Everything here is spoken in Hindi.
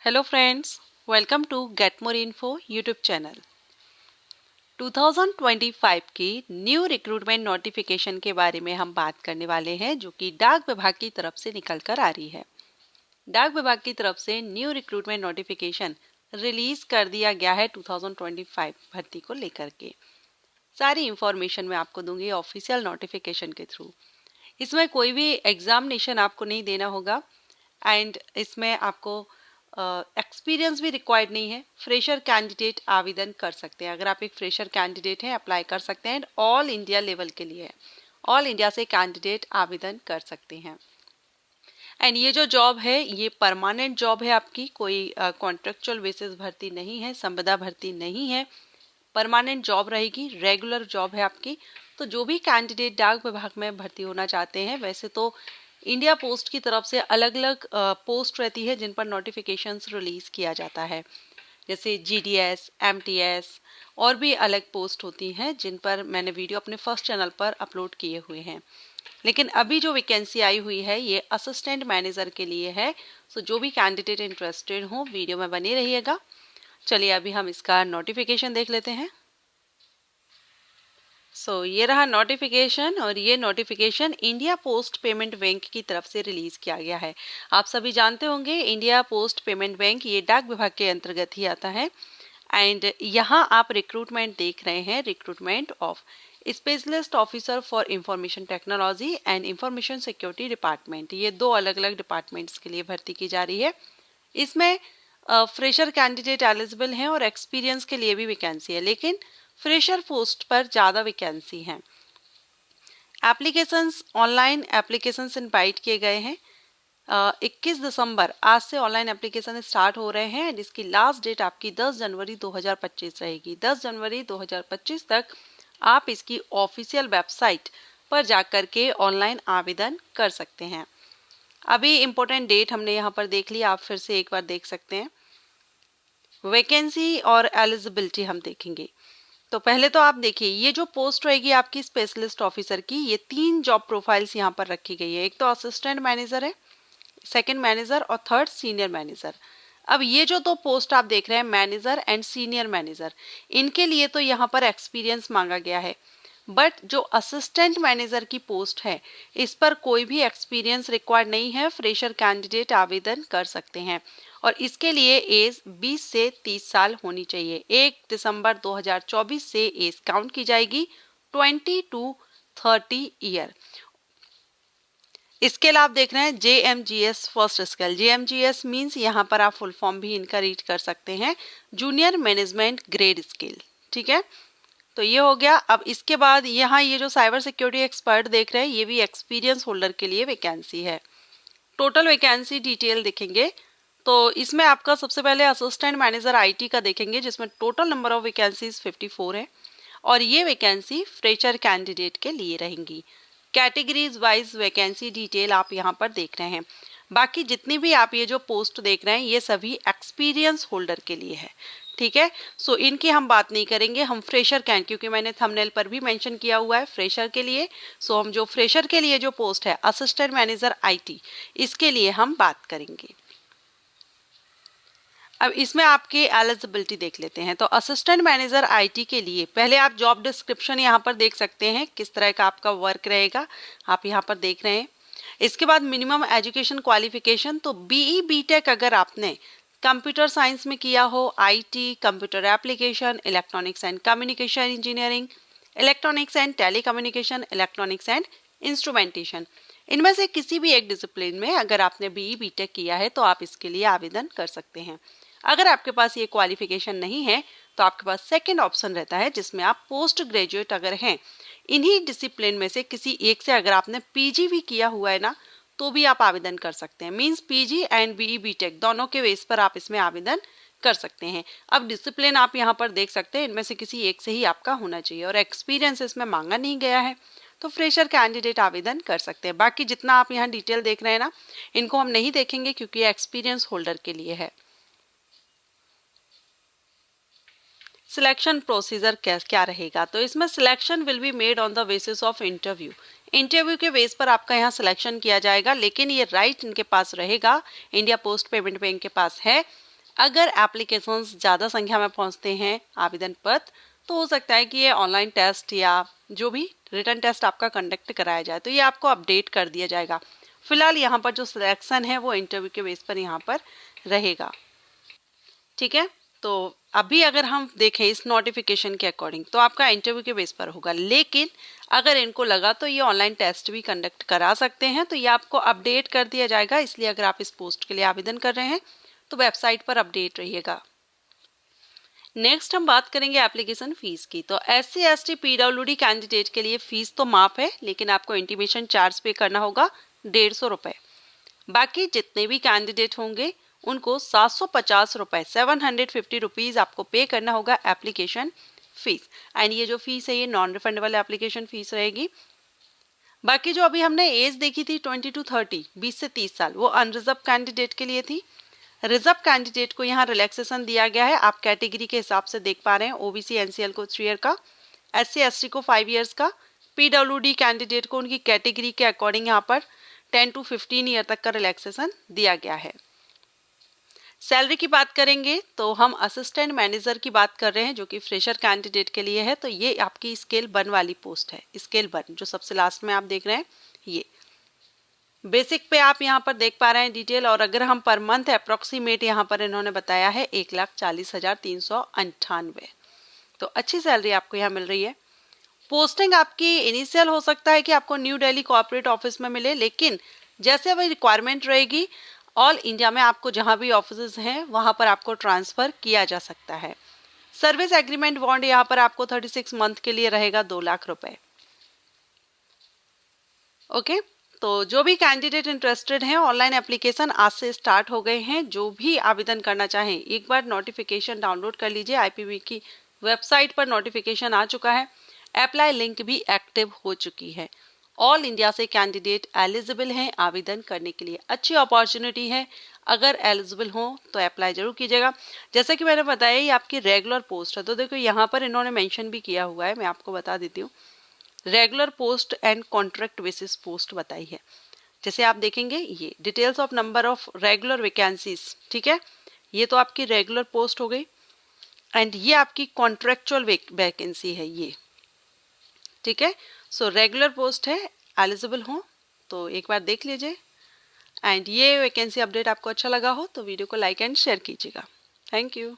Hello friends, welcome to Get More Info YouTube channel। 2025 की न्यू रिक्रूटमेंट नोटिफिकेशन के बारे में हम बात करने वाले हैं जो कि डाक विभाग की तरफ से निकल कर आ रही है। डाक विभाग की तरफ से न्यू रिक्रूटमेंट नोटिफिकेशन रिलीज कर दिया गया है 2025 भर्ती को लेकर के। सारी इंफॉर्मेशन मैं आपको दूंगी ऑफिशियल नोटिफिकेशन के थ्रू। इसमें कोई भी एग्जामिनेशन आपको नहीं देना होगा एंड इसमें आपको एक्सपीरियंस भी रिक्वायर्ड नहीं है। फ्रेशर कैंडिडेट आवेदन कर सकते हैं। अगर आप एक फ्रेशर कैंडिडेट हैं अप्लाई कर सकते हैं। ऑल इंडिया लेवल के लिए है, ऑल इंडिया से कैंडिडेट आवेदन कर सकते हैं। एंड ये जो जॉब है ये परमानेंट जॉब है आपकी, कोई कॉन्ट्रेक्चुअल बेसिस भर्ती नहीं है, संविदा भर्ती नहीं है, परमानेंट जॉब रहेगी, रेगुलर जॉब है आपकी। तो जो भी कैंडिडेट डाक विभाग में भर्ती होना चाहते हैं, वैसे तो इंडिया पोस्ट की तरफ से अलग अलग पोस्ट रहती है जिन पर नोटिफिकेशंस रिलीज किया जाता है, जैसे जीडीएस, एमटीएस और भी अलग पोस्ट होती हैं जिन पर मैंने वीडियो अपने फर्स्ट चैनल पर अपलोड किए हुए हैं। लेकिन अभी जो वैकेंसी आई हुई है ये असिस्टेंट मैनेजर के लिए है। सो जो भी कैंडिडेट इंटरेस्टेड हो वीडियो में बने रहिएगा। चलिए अभी हम इसका नोटिफिकेशन देख लेते हैं। ये रहा नोटिफिकेशन और ये notification India post payment bank की तरफ से रिलीज किया गया है। आप सभी जानते होंगे इंडिया पोस्ट पेमेंट बैंक ये डाक विभाग के अंतर्गत ही आता है। एंड यहाँ आप रिक्रूटमेंट देख रहे हैं, recruitment of specialist officer for information technology and information security department. ये दो अलग अलग डिपार्टमेंट्स के लिए भर्ती की जा रही है। इसमें फ्रेशर कैंडिडेट एलिजिबल हैं और एक्सपीरियंस के लिए भी वैकेंसी है, लेकिन फ्रेशर पोस्ट पर ज़्यादा वैकेंसी हैं। एप्लीकेशंस ऑनलाइन एप्लीकेशंस इनवाइट किए गए हैं। 21 दिसंबर आज से ऑनलाइन एप्लीकेशन स्टार्ट हो रहे हैं। इसकी लास्ट डेट आपकी 10 जनवरी 2025 रहेगी। 10 जनवरी 2025 तक आप इसकी ऑफिशियल वेबसाइट पर जाकर के ऑनलाइन आवेदन कर सकते हैं। अभी इम्पोर्टेंट डेट हमने यहाँ पर देख ली, आप फिर से एक बार देख सकते हैं। वैकेंसी और एलिजिबिलिटी हम देखेंगे। तो पहले तो आप देखिए ये जो पोस्ट रहेगी आपकी स्पेशलिस्ट ऑफिसर की, ये 3 जॉब प्रोफाइल्स यहाँ पर रखी गई है। एक तो असिस्टेंट मैनेजर है, सेकंड मैनेजर और थर्ड सीनियर मैनेजर। अब ये जो दो पोस्ट आप देख रहे हैं मैनेजर एंड सीनियर मैनेजर, इनके लिए तो यहाँ पर एक्सपीरियंस मांगा गया है। बट जो असिस्टेंट मैनेजर की पोस्ट है इस पर कोई भी एक्सपीरियंस रिक्वायर्ड नहीं है। फ्रेशर कैंडिडेट आवेदन कर सकते हैं और इसके लिए एज 20 से 30 साल होनी चाहिए। 1 दिसंबर 2024 से एज काउंट की जाएगी 20 to 30 ईयर। इसके अलावा आप देख रहे हैं JMGS first scale. JMGS means यहाँ पर आप फुल फॉर्म भी इनका रीड कर सकते हैं, जूनियर मैनेजमेंट ग्रेड स्केल। ठीक है, तो ये हो गया। अब इसके बाद यहाँ ये जो साइबर सिक्योरिटी एक्सपर्ट देख रहे हैं ये भी एक्सपीरियंस होल्डर के लिए वैकेंसी है। टोटल वैकेंसी डिटेल देखेंगे तो इसमें आपका सबसे पहले असिस्टेंट मैनेजर IT का देखेंगे जिसमें टोटल नंबर ऑफ वैकेंसीज 54 है और ये वैकेंसी फ्रेशर कैंडिडेट के लिए रहेंगी। कैटेगरीज वाइज वैकेंसी डिटेल आप यहाँ पर देख रहे हैं। बाकी जितनी भी आप ये जो पोस्ट देख रहे हैं ये सभी एक्सपीरियंस होल्डर के लिए है। ठीक है, इनकी हम बात नहीं करेंगे। हम फ्रेशर क्योंकि मैंने थंबनेल पर भी मेंशन किया हुआ है फ्रेशर के लिए। हम जो फ्रेशर के लिए जो पोस्ट है असिस्टेंट मैनेजर IT, इसके लिए हम बात करेंगे। अब इसमें आपकी एलिजिबिलिटी देख लेते हैं। तो असिस्टेंट मैनेजर IT के लिए पहले आप जॉब डिस्क्रिप्शन यहाँ पर देख सकते हैं किस तरह का आपका वर्क रहेगा, आप यहाँ पर देख रहे हैं। इसके बाद मिनिमम एजुकेशन क्वालिफिकेशन, तो BE BTech अगर आपने कंप्यूटर साइंस में किया हो, IT, computer application, electronics and communication engineering, electronics and telecommunication, electronics and instrumentation, इनमें से किसी भी एक डिसिप्लिन में अगर आपने BE BTech किया है तो आप इसके लिए आवेदन कर सकते हैं। अगर आपके पास ये क्वालिफिकेशन नहीं है तो आपके पास सेकंड ऑप्शन रहता है जिसमें आप पोस्ट ग्रेजुएट अगर हैं, इन्हीं डिसिप्लिन में से किसी एक से अगर आपने PG भी किया हुआ है ना तो भी आप आवेदन कर सकते हैं। Means PG and BE BTech दोनों के बेस पर आप इसमें आवेदन कर सकते हैं। अब डिसिप्लिन आप यहाँ पर देख सकते हैं, इनमें से किसी एक से ही आपका होना चाहिए और एक्सपीरियंस इसमें मांगा नहीं गया है, तो फ्रेशर कैंडिडेट आवेदन कर सकते हैं। बाकी जितना आप यहाँ डिटेल देख रहे हैं ना, इनको हम नहीं देखेंगे क्योंकि ये एक्सपीरियंस होल्डर के लिए है। सिलेक्शन प्रोसीजर क्या रहेगा, तो इसमें selection will be made on the basis of interview. Interview के बेस पर आपका यहाँ सिलेक्शन किया जाएगा, लेकिन ये राइट इनके पास रहेगा, इंडिया पोस्ट पेमेंट बैंक के पास है अगर एप्लीकेशंस ज़्यादा संख्या में पहुंचते हैं आवेदन पत्र, तो हो सकता है कि ये ऑनलाइन टेस्ट या जो भी रिटन टेस्ट आपका कंडक्ट कराया जाए, तो ये आपको अपडेट कर दिया जाएगा। फिलहाल यहाँ पर जो सिलेक्शन है वो इंटरव्यू के बेस पर यहाँ पर रहेगा। ठीक है, तो अभी अगर हम देखें इस नोटिफिकेशन के अकॉर्डिंग तो आपका इंटरव्यू के बेस पर होगा, लेकिन अगर इनको लगा तो ये ऑनलाइन टेस्ट भी कंडक्ट करा सकते हैं, तो ये आपको अपडेट कर दिया जाएगा। इसलिए अगर आप इस पोस्ट के लिए आवेदन कर रहे हैं तो वेबसाइट पर अपडेट रहिएगा। नेक्स्ट हम बात करेंगे एप्लीकेशन फीस की। तो SC ST PWD कैंडिडेट के लिए फीस तो माफ है, लेकिन आपको इंटीमेशन चार्ज पे करना होगा 150 रुपए। बाकी जितने भी कैंडिडेट होंगे उनको 750 रुपए 750 रुपीज आपको पे करना होगा एप्लीकेशन फीस। एंड ये जो फीस है ये नॉन रिफंडेबल एप्लीकेशन फीस रहेगी। बाकी जो अभी हमने एज देखी थी 20 to 30 20 से 30 साल, वो अनरिजर्व कैंडिडेट के लिए थी। रिजर्व कैंडिडेट को यहाँ रिलैक्सेशन दिया गया है, आप कैटेगरी के हिसाब से देख पा रहे हैं। OBC NCL को 3 ईयर का, SC ST को 5 ईयर्स का, PWD कैंडिडेट को उनकी कैटेगरी के अकॉर्डिंग यहाँ पर 10 to 15 ईयर तक का रिलैक्सेशन दिया गया है। सैलरी की बात करेंगे तो हम असिस्टेंट मैनेजर की बात कर रहे हैं जो कि फ्रेशर कैंडिडेट के लिए है। तो ये आपकी स्केल 1 वाली पोस्ट है, स्केल 1 जो सबसे लास्ट में आप देख रहे हैं। ये बेसिक पे आप यहाँ पर देख पा रहे हैं डिटेल। और अगर हम पर मंथ अप्रोक्सीमेट यहाँ पर इन्होंने बताया है 1,40,398। तो अच्छी सैलरी आपको यहाँ मिल रही है। पोस्टिंग आपकी इनिशियल हो सकता है कि आपको न्यू दिल्ली कॉर्पोरेट ऑफिस में मिले, लेकिन जैसे वही रिक्वायरमेंट रहेगी ऑल इंडिया में आपको जहां भी ऑफिस हैं वहां पर आपको ट्रांसफर किया जा सकता है। सर्विस एग्रीमेंट बॉन्ड यहाँ पर आपको 36 मंथ के लिए रहेगा 2 लाख रुपए। ओके, तो जो भी कैंडिडेट इंटरेस्टेड हैं, ऑनलाइन एप्लीकेशन आज से स्टार्ट हो गए हैं। जो भी आवेदन करना चाहें एक बार नोटिफिकेशन डाउनलोड कर लीजिए। IPB की वेबसाइट पर नोटिफिकेशन आ चुका है, अप्लाई लिंक भी एक्टिव हो चुकी है। ऑल इंडिया से कैंडिडेट एलिजिबल हैं आवेदन करने के लिए। अच्छी अपॉर्चुनिटी है, अगर एलिजिबल हो तो अप्लाई जरूर कीजिएगा। जैसा कि मैंने बताया ये आपकी रेगुलर पोस्ट है, तो देखो यहाँ पर इन्होंने मेंशन भी किया हुआ है, मैं आपको बता देती हूँ। Regular post and contract basis post बताई है। जैसे आप देखेंगे ये details of number of regular vacancies, ठीक है, ये तो आपकी रेगुलर पोस्ट हो गई। एंड ये आपकी कॉन्ट्रेक्चुअल वैकेंसी है ये, ठीक है। सो रेगुलर पोस्ट है, एलिजिबल हो तो एक बार देख लीजिए। एंड ये वैकेंसी अपडेट आपको अच्छा लगा हो तो वीडियो को लाइक एंड शेयर कीजिएगा। Thank you.